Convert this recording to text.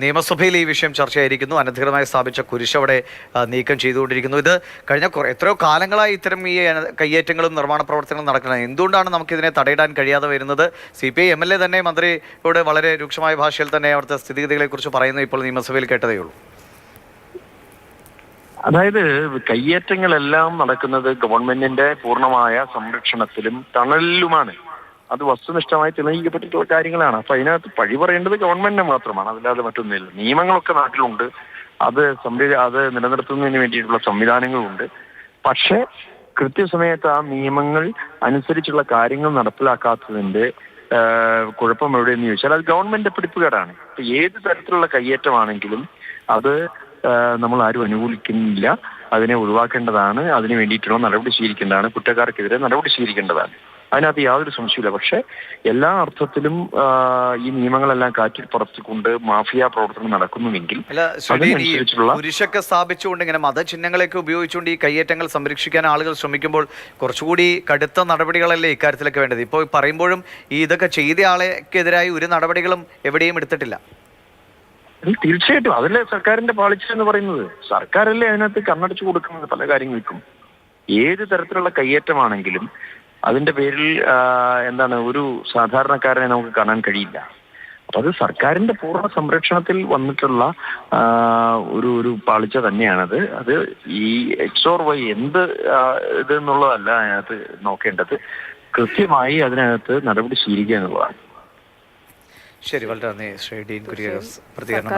നിയമസഭയിൽ ഈ വിഷയം ചർച്ചയായിരിക്കുന്നു. അനധികൃതമായി സ്ഥാപിച്ച കുരിശ് അവിടെ നീക്കം ചെയ്തുകൊണ്ടിരിക്കുന്നു. ഇത് കഴിഞ്ഞ എത്രയോ കാലങ്ങളായി ഇത്തരം ഈ കയ്യേറ്റങ്ങളും നിർമ്മാണ പ്രവർത്തനങ്ങളും നടക്കുന്നത്. എന്തുകൊണ്ടാണ് നമുക്കിതിനെ തടയിടാൻ കഴിയാതെ വരുന്നത്? CPI MLA തന്നെ മന്ത്രിയോട് വളരെ രൂക്ഷമായ ഭാഷയിൽ തന്നെ അവിടുത്തെ സ്ഥിതിഗതികളെക്കുറിച്ച് പറയുന്നത് ഇപ്പോൾ നിയമസഭയിൽ കേട്ടതേ ഉള്ളൂ. അതായത് കയ്യേറ്റങ്ങളെല്ലാം നടക്കുന്നത് ഗവൺമെന്റിന്റെ പൂർണ്ണമായ സംരക്ഷണത്തിലും തണലിലുമാണ്. അത് വസ്തുനിഷ്ഠമായി തെളിയിക്കപ്പെട്ടിട്ടുള്ള കാര്യങ്ങളാണ്. അപ്പൊ അതിനകത്ത് പഴി പറയേണ്ടത് ഗവൺമെന്റിനെ മാത്രമാണ്, അതില്ലാതെ മറ്റൊന്നുമില്ല. നിയമങ്ങളൊക്കെ നാട്ടിലുണ്ട്, അത് നിലനിർത്തുന്നതിന് വേണ്ടിയിട്ടുള്ള സംവിധാനങ്ങളുണ്ട്. പക്ഷെ കൃത്യസമയത്ത് ആ നിയമങ്ങൾ അനുസരിച്ചുള്ള കാര്യങ്ങൾ നടപ്പിലാക്കാത്തതിന്റെ കുഴപ്പം എവിടെയെന്ന് ചോദിച്ചാൽ അത് ഗവൺമെന്റിന്റെ പിടിപ്പുകേടാണ്. ഇപ്പൊ ഏത് തരത്തിലുള്ള കയ്യേറ്റമാണെങ്കിലും അത് നമ്മൾ ആരും അനുകൂലിക്കുന്നില്ല. അതിനെ ഒഴിവാക്കേണ്ടതാണ്, അതിന് വേണ്ടിയിട്ടുള്ള നടപടി സ്വീകരിക്കേണ്ടതാണ്, കുറ്റക്കാർക്കെതിരെ നടപടി സ്വീകരിക്കേണ്ടതാണ്. അതിനകത്ത് യാതൊരു സംശയമില്ല. പക്ഷെ എല്ലാ അർത്ഥത്തിലും ഈ നിയമങ്ങളെല്ലാം കാറ്റിൽ പറത്തിക്കൊണ്ട് മാഫിയ പ്രവർത്തനം നടക്കുന്നുവെങ്കിൽ കുരിശൊക്കെ സ്ഥാപിച്ചുകൊണ്ട് ഇങ്ങനെ മതചിഹ്നങ്ങളൊക്കെ ഉപയോഗിച്ചുകൊണ്ട് ഈ കയ്യേറ്റങ്ങൾ സംരക്ഷിക്കാൻ ആളുകൾ ശ്രമിക്കുമ്പോൾ കുറച്ചുകൂടി കടുത്ത നടപടികളല്ലേ ഇക്കാര്യത്തിലൊക്കെ വേണ്ടത്? ഇപ്പോൾ പറയുമ്പോഴും ഈ ഇതൊക്കെ ചെയ്ത ആളെക്കെതിരായി ഒരു നടപടികളും എവിടെയും എടുത്തിട്ടില്ല. തീർച്ചയായിട്ടും അതല്ലേ സർക്കാരിന്റെ പാളിച്ച എന്ന് പറയുന്നത്. സർക്കാരല്ലേ അതിനകത്ത് കണ്ണടച്ചു കൊടുക്കുന്നത് പല കാര്യങ്ങൾക്കും. ഏത് തരത്തിലുള്ള കയ്യേറ്റമാണെങ്കിലും അതിന്റെ പേരിൽ ഒരു സാധാരണക്കാരനെ നമുക്ക് കാണാൻ കഴിയില്ല. അപ്പൊ അത് സർക്കാരിന്റെ പൂർണ്ണ സംരക്ഷണത്തിൽ വന്നിട്ടുള്ള ഒരു പാളിച്ച തന്നെയാണത്. അത് ഈ XOR Y എന്ത് ഇതെന്നുള്ളതല്ല അതിനകത്ത് നോക്കേണ്ടത്, കൃത്യമായി അതിനകത്ത് നടപടി സ്വീകരിക്കുക എന്നുള്ളതാണ്. ശരി, വളരെ നന്ദി ശ്രീ ഡീൻ കുര്യസ് പ്രതികരണം.